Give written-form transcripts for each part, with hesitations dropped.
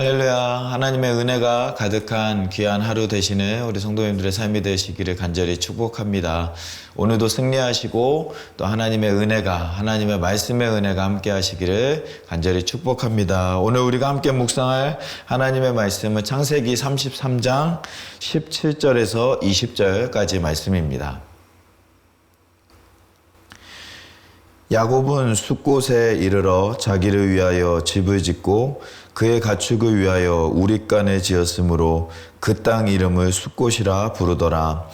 할렐루야. 하나님의 은혜가 가득한 귀한 하루 되시는 우리 성도님들의 삶이 되시기를 간절히 축복합니다. 오늘도 승리하시고 또 하나님의 은혜가, 하나님의 말씀의 은혜가 함께 하시기를 간절히 축복합니다. 오늘 우리가 함께 묵상할 하나님의 말씀은 창세기 33장 17절에서 20절까지 말씀입니다. 야곱은 숫곳에 이르러 자기를 위하여 집을 짓고 그의 가축을 위하여 우릿간을 지었으므로 그 땅 이름을 숫곳이라 부르더라.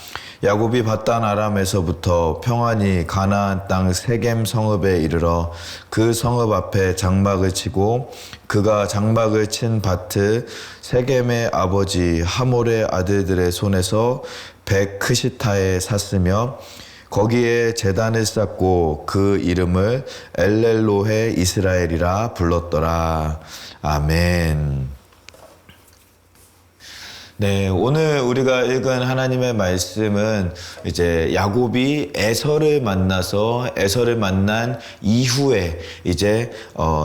야곱이 밧단 아람에서부터 평안히 가나안 땅 세겜 성읍에 이르러 그 성읍 앞에 장막을 치고 그가 장막을 친 밭을 세겜의 아버지 하몰의 아들들의 손에서 벳크시타에 샀으며 거기에 제단을 쌓고 그 이름을 엘렐로헤 이스라엘이라 불렀더라. 아멘. 네, 오늘 우리가 읽은 하나님의 말씀은 이제 야곱이 에서를 만나서 에서를 만난 이후에 이제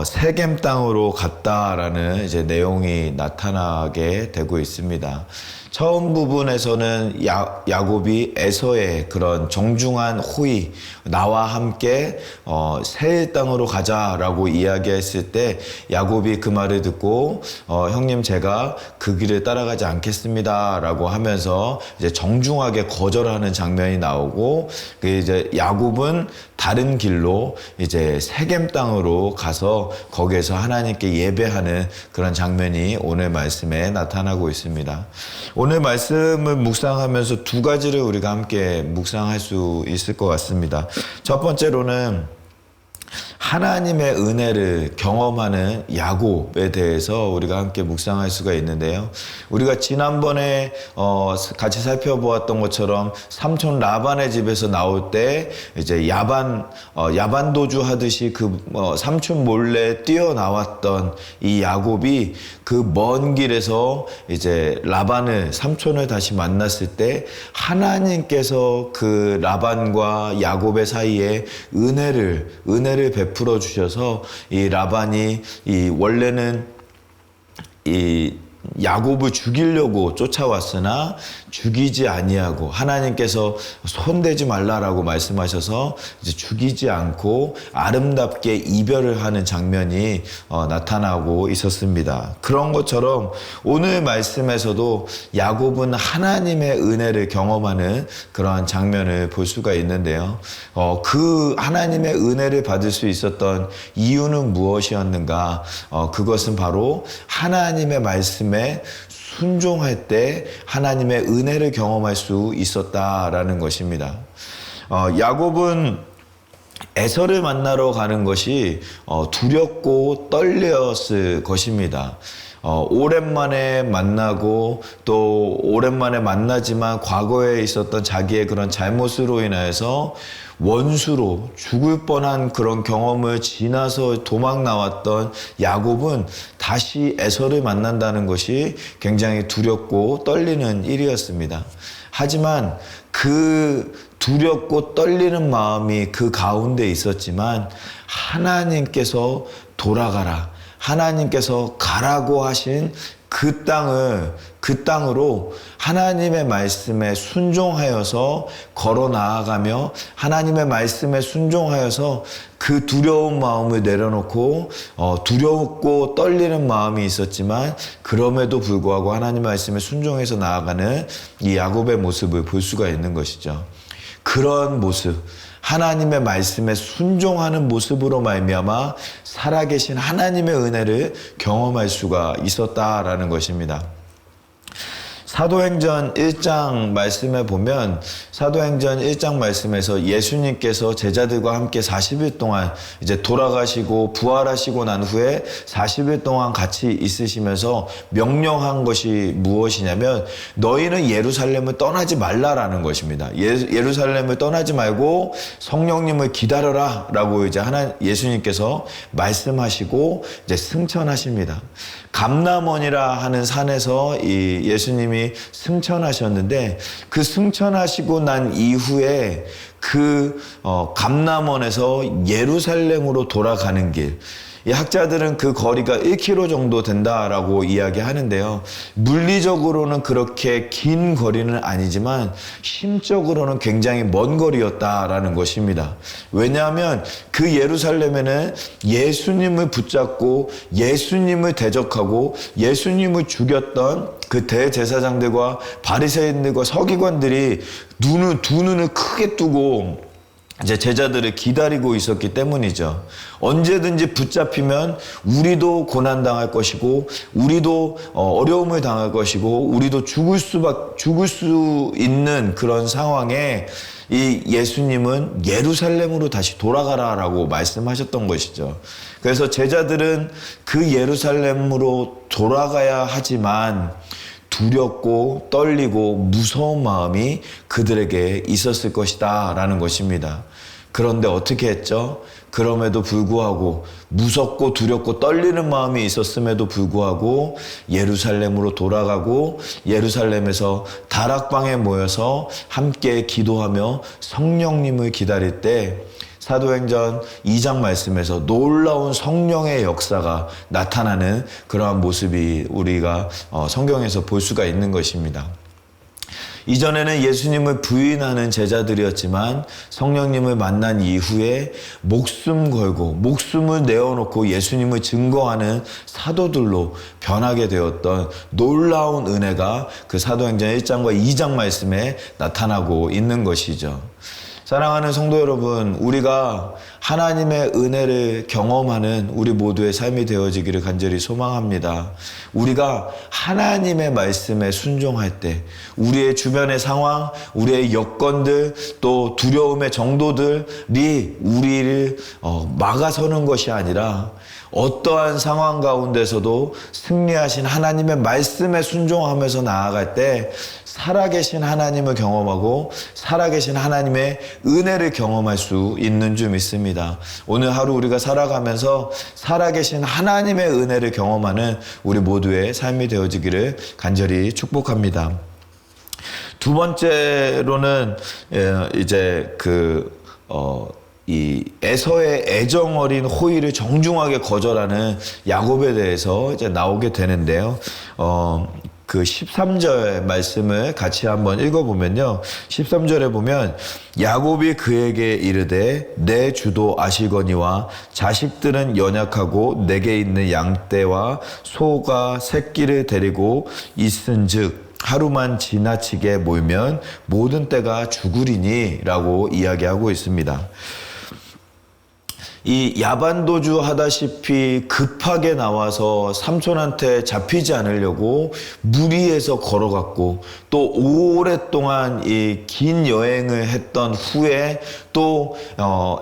세겜 땅으로 갔다라는 이제 내용이 나타나게 되고 있습니다. 처음 부분에서는 야곱이 에서의 그런 정중한 호의, 나와 함께 세일 땅으로 가자라고 이야기했을 때 야곱이 그 말을 듣고 형님 제가 그 길을 따라가지 않겠습니다라고 하면서 이제 정중하게 거절하는 장면이 나오고 그 이제 야곱은 다른 길로 이제 세겜 땅으로 가서 거기에서 하나님께 예배하는 그런 장면이 오늘 말씀에 나타나고 있습니다. 오늘 말씀을 묵상하면서 두 가지를 우리가 함께 묵상할 수 있을 것 같습니다. 첫 번째로는 하나님의 은혜를 경험하는 야곱에 대해서 우리가 함께 묵상할 수가 있는데요. 우리가 지난번에 같이 살펴보았던 것처럼 삼촌 라반의 집에서 나올 때 이제 야반 도주 하듯이 그 삼촌 몰래 뛰어나왔던 이 야곱이 그 먼 길에서 이제 삼촌을 다시 만났을 때 하나님께서 그 라반과 야곱의 사이에 은혜를 베풀어 주셔서 이 라반이 원래는 야곱을 죽이려고 쫓아왔으나 죽이지 아니하고 하나님께서 손대지 말라라고 말씀하셔서 이제 죽이지 않고 아름답게 이별을 하는 장면이 나타나고 있었습니다. 그런 것처럼 오늘 말씀에서도 야곱은 하나님의 은혜를 경험하는 그러한 장면을 볼 수가 있는데요. 그 하나님의 은혜를 받을 수 있었던 이유는 무엇이었는가? 그것은 바로 하나님의 말씀에 순종할 때 하나님의 은혜를 경험할 수 있었다라는 것입니다. 야곱은 에서를 만나러 가는 것이 두렵고 떨렸을 것입니다. 오랜만에 만나고 또 오랜만에 만나지만 과거에 있었던 자기의 그런 잘못으로 인하여서 원수로 죽을 뻔한 그런 경험을 지나서 도망 나왔던 야곱은 다시 에서를 만난다는 것이 굉장히 두렵고 떨리는 일이었습니다. 하지만 그 두렵고 떨리는 마음이 그 가운데 있었지만 하나님께서 돌아가라, 하나님께서 가라고 하신 그 땅으로 하나님의 말씀에 순종하여서 걸어 나아가며 하나님의 말씀에 순종하여서 그 두려운 마음을 내려놓고 두렵고 떨리는 마음이 있었지만 그럼에도 불구하고 하나님 말씀에 순종해서 나아가는 이 야곱의 모습을 볼 수가 있는 것이죠. 그런 모습, 하나님의 말씀에 순종하는 모습으로 말미암아 살아계신 하나님의 은혜를 경험할 수가 있었다라는 것입니다. 사도행전 1장 말씀에 보면 사도행전 1장 말씀에서 예수님께서 제자들과 함께 40일 동안 이제 돌아가시고 부활하시고 난 후에 40일 동안 같이 있으시면서 명령한 것이 무엇이냐면 너희는 예루살렘을 떠나지 말라라는 것입니다. 예루살렘을 떠나지 말고 성령님을 기다려라 라고 이제 예수님께서 말씀하시고 이제 승천하십니다. 감람원이라 하는 산에서 이 예수님이 승천하셨는데 그 승천하시고 난 이후에 그 감람원에서 예루살렘으로 돌아가는 길, 이 학자들은 그 거리가 1km 정도 된다라고 이야기하는데요. 물리적으로는 그렇게 긴 거리는 아니지만 심적으로는 굉장히 먼 거리였다라는 것입니다. 왜냐하면 그 예루살렘에는 예수님을 붙잡고 예수님을 대적하고 예수님을 죽였던 그 대제사장들과 바리새인들과 서기관들이 두 눈을 크게 뜨고 이제 제자들을 기다리고 있었기 때문이죠. 언제든지 붙잡히면 우리도 고난당할 것이고, 우리도 어려움을 당할 것이고, 우리도 죽을 수 있는 그런 상황에 이 예수님은 예루살렘으로 다시 돌아가라라고 말씀하셨던 것이죠. 그래서 제자들은 그 예루살렘으로 돌아가야 하지만 두렵고 떨리고 무서운 마음이 그들에게 있었을 것이다 라는 것입니다. 그런데 어떻게 했죠? 그럼에도 불구하고 무섭고 두렵고 떨리는 마음이 있었음에도 불구하고 예루살렘으로 돌아가고 예루살렘에서 다락방에 모여서 함께 기도하며 성령님을 기다릴 때 사도행전 2장 말씀에서 놀라운 성령의 역사가 나타나는 그러한 모습이 우리가 성경에서 볼 수가 있는 것입니다. 이전에는 예수님을 부인하는 제자들이었지만 성령님을 만난 이후에 목숨 걸고 목숨을 내어놓고 예수님을 증거하는 사도들로 변하게 되었던 놀라운 은혜가 그 사도행전 1장과 2장 말씀에 나타나고 있는 것이죠. 사랑하는 성도 여러분, 우리가 하나님의 은혜를 경험하는 우리 모두의 삶이 되어지기를 간절히 소망합니다. 우리가 하나님의 말씀에 순종할 때 우리의 주변의 상황, 우리의 여건들, 또 두려움의 정도들이 우리를 막아서는 것이 아니라 어떠한 상황 가운데서도 승리하신 하나님의 말씀에 순종하면서 나아갈 때 살아계신 하나님을 경험하고 살아계신 하나님의 은혜를 경험할 수 있는 줄 믿습니다. 오늘 하루 우리가 살아가면서 살아계신 하나님의 은혜를 경험하는 우리 모두의 삶이 되어지기를 간절히 축복합니다. 두 번째로는 이제 이 에서의 애정 어린 호의를 정중하게 거절하는 야곱에 대해서 이제 나오게 되는데요. 그 13절 말씀을 같이 한번 읽어보면요. 13절에 보면 야곱이 그에게 이르되 내 주도 아시거니와 자식들은 연약하고 내게 있는 양떼와 소가 새끼를 데리고 있은즉 하루만 지나치게 몰면 모든 떼가 죽으리니 라고 이야기하고 있습니다. 이 야반도주 하다시피 급하게 나와서 삼손한테 잡히지 않으려고 무리해서 걸어갔고 또 오랫동안 이 긴 여행을 했던 후에 또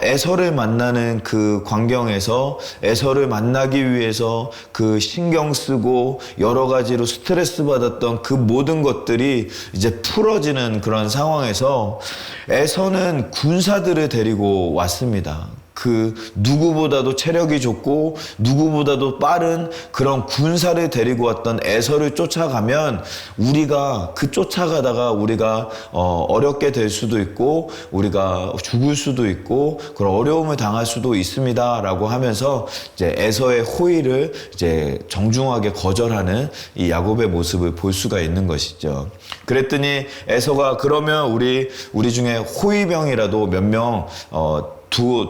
에서를 만나는 그 광경에서 에서를 만나기 위해서 그 신경 쓰고 여러 가지로 스트레스 받았던 그 모든 것들이 이제 풀어지는 그런 상황에서 에서는 군사들을 데리고 왔습니다. 그 누구보다도 체력이 좋고 누구보다도 빠른 그런 군사를 데리고 왔던 에서를 쫓아가면 우리가 그 쫓아가다가 우리가 어렵게 될 수도 있고 우리가 죽을 수도 있고 그런 어려움을 당할 수도 있습니다라고 하면서 이제 에서의 호의를 이제 정중하게 거절하는 이 야곱의 모습을 볼 수가 있는 것이죠. 그랬더니 에서가 그러면 우리 중에 호위병이라도 몇 명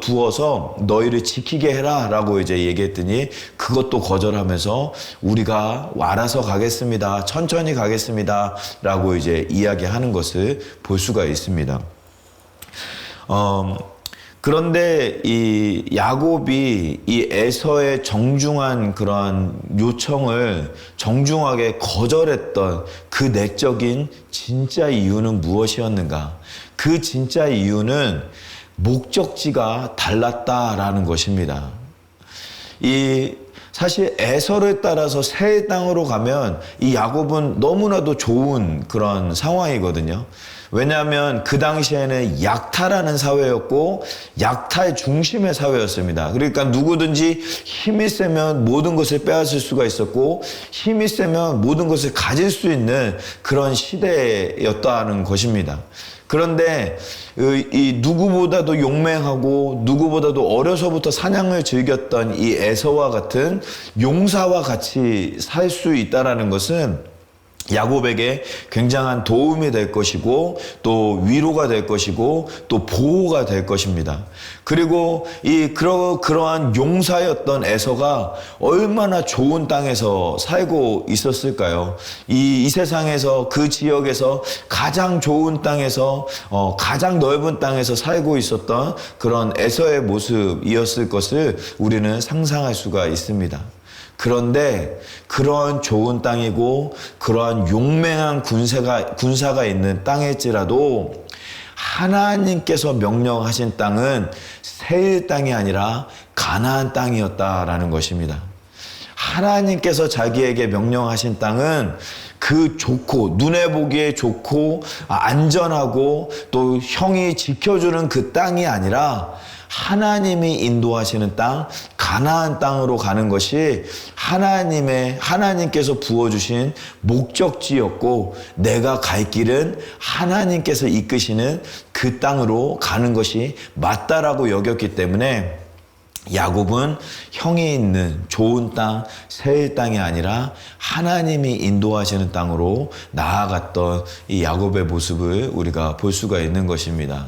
두어서 너희를 지키게 해라 라고 이제 얘기했더니 그것도 거절하면서 우리가 알아서 가겠습니다. 천천히 가겠습니다. 라고 이제 이야기하는 것을 볼 수가 있습니다. 그런데 이 야곱이 이 에서의 정중한 그런 요청을 정중하게 거절했던 그 내적인 진짜 이유는 무엇이었는가? 그 진짜 이유는 목적지가 달랐다라는 것입니다. 사실 에서를 따라서 새 땅으로 가면 이 야곱은 너무나도 좋은 그런 상황이거든요. 왜냐하면 그 당시에는 약탈하는 사회였고 약탈 중심의 사회였습니다. 그러니까 누구든지 힘이 세면 모든 것을 빼앗을 수가 있었고 힘이 세면 모든 것을 가질 수 있는 그런 시대였다는 것입니다. 그런데 이 누구보다도 용맹하고 누구보다도 어려서부터 사냥을 즐겼던 이 에서와 같은 용사와 같이 살 수 있다라는 것은 야곱에게 굉장한 도움이 될 것이고 또 위로가 될 것이고 또 보호가 될 것입니다. 그리고 그러한 용사였던 에서가 얼마나 좋은 땅에서 살고 있었을까요? 이 세상에서 그 지역에서 가장 좋은 땅에서 가장 넓은 땅에서 살고 있었던 그런 에서의 모습이었을 것을 우리는 상상할 수가 있습니다. 그런데 그러한 좋은 땅이고 그러한 용맹한 군사가 있는 땅일지라도 하나님께서 명령하신 땅은 세일 땅이 아니라 가나안 땅이었다라는 것입니다. 하나님께서 자기에게 명령하신 땅은 그 좋고 눈에 보기에 좋고 안전하고 또 형이 지켜주는 그 땅이 아니라 하나님이 인도하시는 땅, 가나안 땅으로 가는 것이 하나님께서 부어주신 목적지였고 내가 갈 길은 하나님께서 이끄시는 그 땅으로 가는 것이 맞다라고 여겼기 때문에 야곱은 형이 있는 좋은 땅, 세일 땅이 아니라 하나님이 인도하시는 땅으로 나아갔던 이 야곱의 모습을 우리가 볼 수가 있는 것입니다.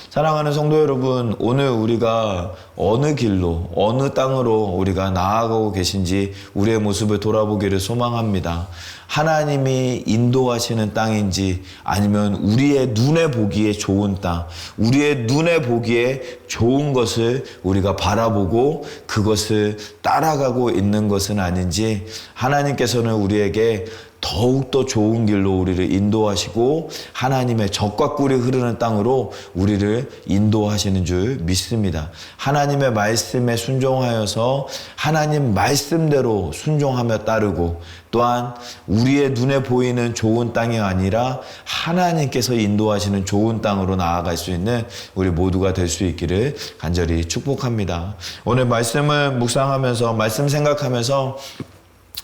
사랑하는 성도 여러분, 오늘 우리가 어느 길로, 어느 땅으로 우리가 나아가고 계신지 우리의 모습을 돌아보기를 소망합니다. 하나님이 인도하시는 땅인지 아니면 우리의 눈에 보기에 좋은 땅, 우리의 눈에 보기에 좋은 것을 우리가 바라보고 그것을 따라가고 있는 것은 아닌지 하나님께서는 우리에게 더욱더 좋은 길로 우리를 인도하시고 하나님의 젖과 꿀이 흐르는 땅으로 우리를 인도하시는 줄 믿습니다. 하나님의 말씀에 순종하여서 하나님 말씀대로 순종하며 따르고 또한 우리의 눈에 보이는 좋은 땅이 아니라 하나님께서 인도하시는 좋은 땅으로 나아갈 수 있는 우리 모두가 될 수 있기를 간절히 축복합니다. 오늘 말씀을 묵상하면서 말씀 생각하면서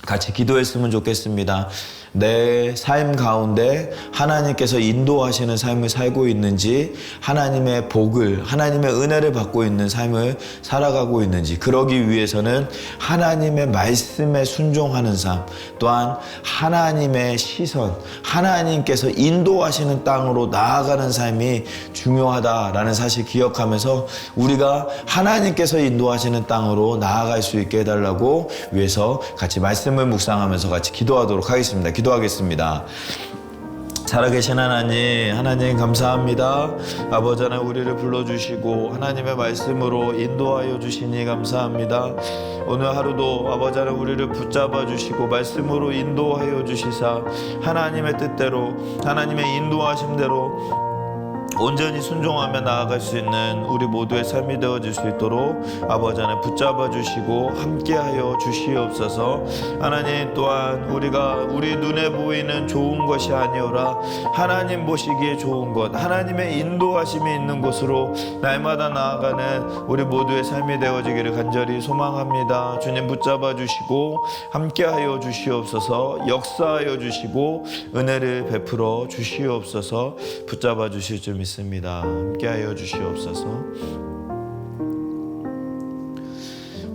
같이 기도했으면 좋겠습니다. 내 삶 가운데 하나님께서 인도하시는 삶을 살고 있는지, 하나님의 복을, 하나님의 은혜를 받고 있는 삶을 살아가고 있는지, 그러기 위해서는 하나님의 말씀에 순종하는 삶, 또한 하나님의 시선, 하나님께서 인도하시는 땅으로 나아가는 삶이 중요하다라는 사실 기억하면서 우리가 하나님께서 인도하시는 땅으로 나아갈 수 있게 해달라고 위해서 같이 말씀을 묵상하면서 같이 기도하도록 하겠습니다. 기도하겠습니다. 살아계신 하나님 감사합니다. 아버지 하나님 우리를 불러주시고 하나님의 말씀으로 인도하여 주시니 감사합니다. 오늘 하루도 아버지 하나님 우리를 붙잡아 주시고 말씀으로 인도하여 주시사 하나님의 뜻대로 하나님의 인도하심대로 온전히 순종하며 나아갈 수 있는 우리 모두의 삶이 되어질 수 있도록 아버지 하나님 붙잡아 주시고 함께하여 주시옵소서. 하나님 또한 우리 눈에 보이는 좋은 것이 아니오라 하나님 보시기에 좋은 것, 하나님의 인도하심이 있는 곳으로 날마다 나아가는 우리 모두의 삶이 되어지기를 간절히 소망합니다. 주님 붙잡아 주시고 함께하여 주시옵소서. 역사하여 주시고 은혜를 베풀어 주시옵소서. 붙잡아 주실 줄 믿습니다. 함께하여 주시옵소서.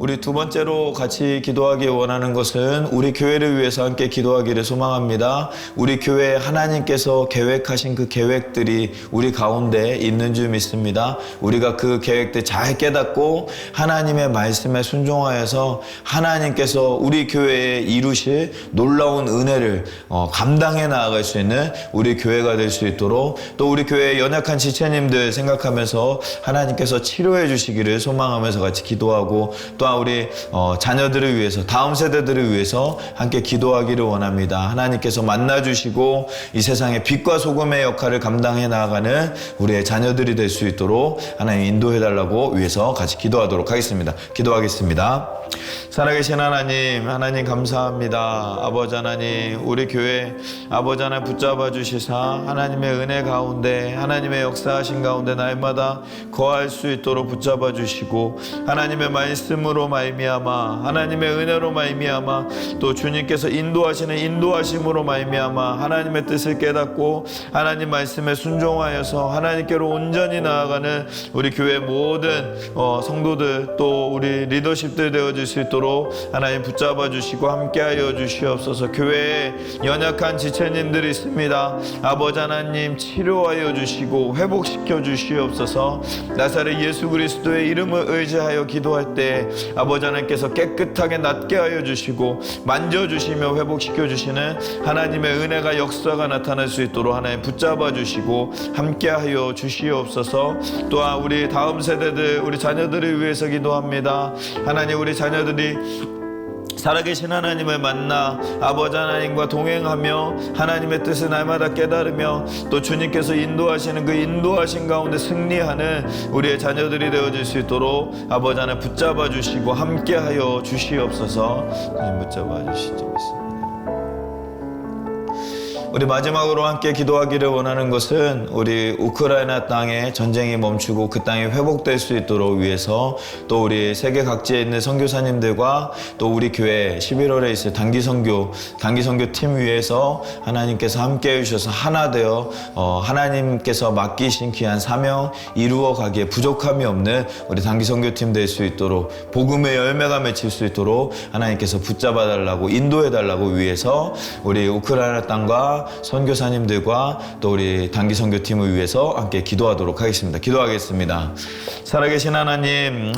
우리 두 번째로 같이 기도하기 원하는 것은 우리 교회를 위해서 함께 기도하기를 소망합니다. 우리 교회에 하나님께서 계획하신 그 계획들이 우리 가운데 있는 줄 믿습니다. 우리가 그 계획들 잘 깨닫고 하나님의 말씀에 순종하여서 하나님께서 우리 교회에 이루실 놀라운 은혜를 감당해 나아갈 수 있는 우리 교회가 될 수 있도록 또 우리 교회의 연약한 지체님들 생각하면서 하나님께서 치료해 주시기를 소망하면서 같이 기도하고 또 또한 우리 자녀들을 위해서, 다음 세대들을 위해서 함께 기도하기를 원합니다. 하나님께서 만나주시고 이 세상의 빛과 소금의 역할을 감당해 나아가는 우리의 자녀들이 될 수 있도록 하나님 인도해달라고 위해서 같이 기도하도록 하겠습니다. 기도하겠습니다. 살아계신 하나님, 하나님 감사합니다. 아버지 하나님, 우리 교회 아버지 하나님 붙잡아 주시사 하나님의 은혜 가운데, 하나님의 역사하신 가운데 날마다 거할 수 있도록 붙잡아 주시고, 하나님의 말씀으로 말미암아, 하나님의 은혜로 말미암아, 또 주님께서 인도하시는 인도하심으로 말미암아 하나님의 뜻을 깨닫고 하나님 말씀에 순종하여서 하나님께로 온전히 나아가는 우리 교회 모든 성도들, 또 우리 리더십들 되어질 수 있도록 하나님 붙잡아 주시고 함께하여 주시옵소서. 교회에 연약한 지체님들이 있습니다. 아버지 하나님 치료하여 주시고 회복시켜 주시옵소서. 나사렛 예수 그리스도의 이름을 의지하여 기도할 때 아버지 하나님께서 깨끗하게 낫게 하여 주시고 만져주시며 회복시켜 주시는 하나님의 은혜가 역사가 나타날 수 있도록 하나님 붙잡아 주시고 함께하여 주시옵소서. 또한 우리 다음 세대들, 우리 자녀들을 위해서 기도합니다. 하나님, 우리 자녀들이 살아계신 하나님을 만나 아버지 하나님과 동행하며 하나님의 뜻을 날마다 깨달으며 또 주님께서 인도하시는 그 인도하신 가운데 승리하는 우리의 자녀들이 되어질 수 있도록 아버지 하나님 붙잡아 주시고 함께하여 주시옵소서. 주님 붙잡아 주시죠. 우리 마지막으로 함께 기도하기를 원하는 것은 우리 우크라이나 땅에 전쟁이 멈추고 그 땅이 회복될 수 있도록 위해서, 또 우리 세계 각지에 있는 선교사님들과 또 우리 교회 11월에 있을 단기 선교 팀 위해서 하나님께서 함께 해주셔서 하나 되어 하나님께서 맡기신 귀한 사명 이루어 가기에 부족함이 없는 우리 단기 선교팀 될 수 있도록, 복음의 열매가 맺힐 수 있도록 하나님께서 붙잡아 달라고 인도해 달라고 위해서 우리 우크라이나 땅과 선교사님들과 또 우리 단기 선교팀을 위해서 함께 기도하도록 하겠습니다. 기도하겠습니다. 살아계신 하나님,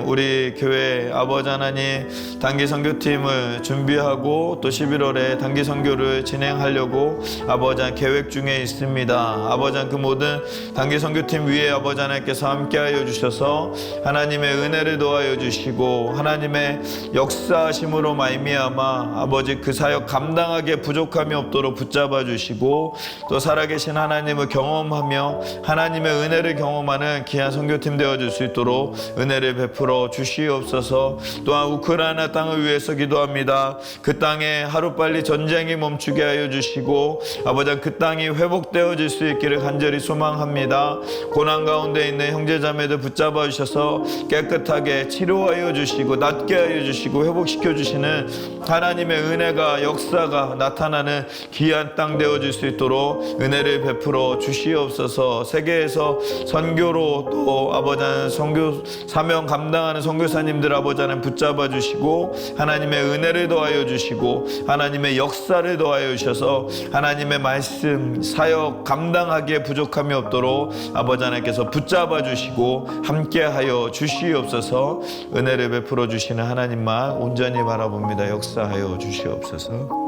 우리 교회 아버지 하나님, 단기 선교팀을 준비하고 또 11월에 단기 선교를 진행하려고 아버지 하나님 계획 중에 있습니다. 아버지 하나님, 그 모든 단기 선교팀 위에 아버지 하나님께서 함께하여 주셔서 하나님의 은혜를 도와여 주시고 하나님의 역사하심으로 말미암아 아버지 그 사역 감당하기에 부족함이 없도록 붙잡아 주시고, 또 살아계신 하나님을 경험하며 하나님의 은혜를 경험하는 귀한 선교팀 되어줄 수 있도록 은혜를 베풀어 주시옵소서. 또한 우크라이나 땅을 위해서 기도합니다. 그 땅에 하루빨리 전쟁이 멈추게 하여 주시고 아버지 그 땅이 회복되어질 수 있기를 간절히 소망합니다. 고난 가운데 있는 형제자매들 붙잡아 주셔서 깨끗하게 치료하여 주시고 낫게 하여 주시고 회복시켜 주시는 하나님의 은혜가 역사가 나타나는 귀한 땅 되어질 수 있도록 은혜를 베풀어 주시옵소서. 세계에서 선교로 또 아버지 하나님 선교 사명 감당하는 선교사님들 아버지 하나님 붙잡아 주시고 하나님의 은혜를 더하여 주시고 하나님의 역사를 더하여 주셔서 하나님의 말씀 사역 감당하기에 부족함이 없도록 아버지 하나님께서 붙잡아 주시고 함께하여 주시옵소서. 은혜를 베풀어 주시는 하나님만 온전히 바라봅니다. 역사하여 주시옵소서.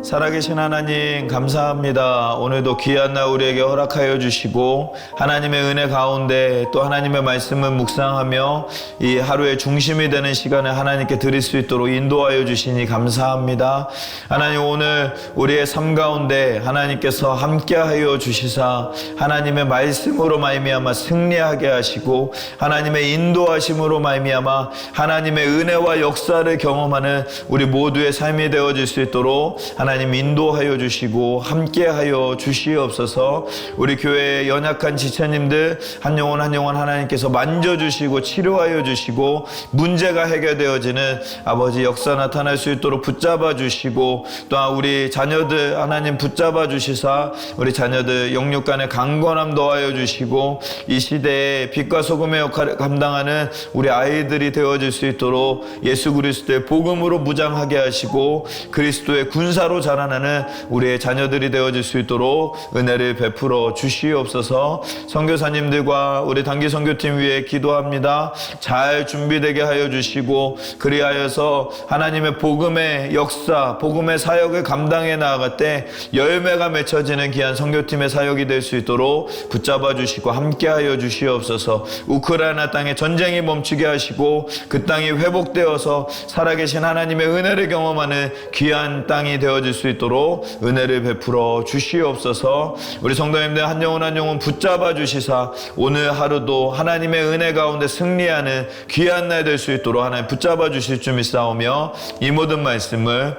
살아계신 하나님 감사합니다. 오늘도 귀한 날 우리에게 허락하여 주시고 하나님의 은혜 가운데 또 하나님의 말씀을 묵상하며 이 하루의 중심이 되는 시간을 하나님께 드릴 수 있도록 인도하여 주시니 감사합니다. 하나님, 오늘 우리의 삶 가운데 하나님께서 함께하여 주시사 하나님의 말씀으로 말미암아 승리하게 하시고 하나님의 인도하심으로 말미암아 하나님의 은혜와 역사를 경험하는 우리 모두의 삶이 되어질 수 있도록 하나님 인도하여 주시고 함께하여 주시옵소서. 우리 교회의 연약한 지체님들 한 영혼 한 영혼 하나님께서 만져주시고 치료하여 주시고 문제가 해결되어지는 아버지 역사 나타날 수 있도록 붙잡아 주시고, 또한 우리 자녀들 하나님 붙잡아 주시사 우리 자녀들 영육간의 강건함 더하여 주시고 이 시대에 빛과 소금의 역할을 감당하는 우리 아이들이 되어질 수 있도록 예수 그리스도의 복음으로 무장하게 하시고 그리스도의 군사로 자라나는 우리의 자녀들이 되어질 수 있도록 은혜를 베풀어 주시옵소서. 선교사님들과 우리 단기 선교팀 위해 기도합니다. 잘 준비되게 하여 주시고 그리하여서 하나님의 복음의 역사, 복음의 사역을 감당해 나아갈 때 열매가 맺혀지는 귀한 선교팀의 사역이 될 수 있도록 붙잡아 주시고 함께하여 주시옵소서. 우크라이나 땅에 전쟁이 멈추게 하시고 그 땅이 회복되어서 살아계신 하나님의 은혜를 경험하는 귀한 땅이 되어질 수 있도록 은혜를 베풀어 주시옵소서. 우리 성도님들 한 영혼 한 영혼 붙잡아 주시사 오늘 하루도 하나님의 은혜 가운데 승리하는 귀한 날 될 수 있도록 하나님 붙잡아 주실 줄 믿사오며 이 모든 말씀을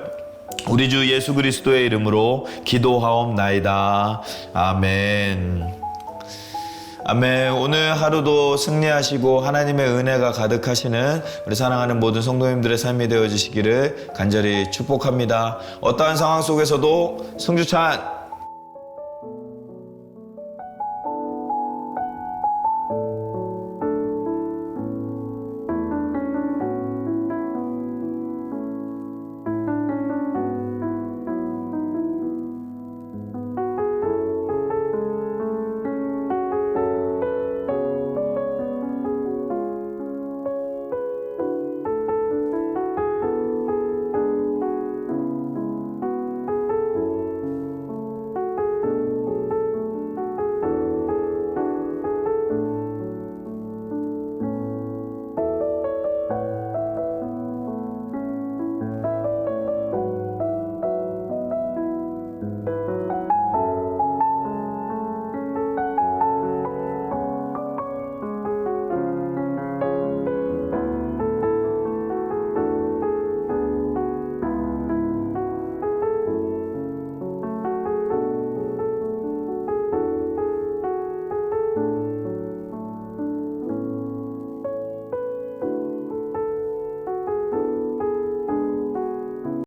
우리 주 예수 그리스도의 이름으로 기도하옵나이다. 아멘. 아멘. 오늘 하루도 승리하시고 하나님의 은혜가 가득하시는 우리 사랑하는 모든 성도님들의 삶이 되어지시기를 간절히 축복합니다. 어떠한 상황 속에서도 승주찬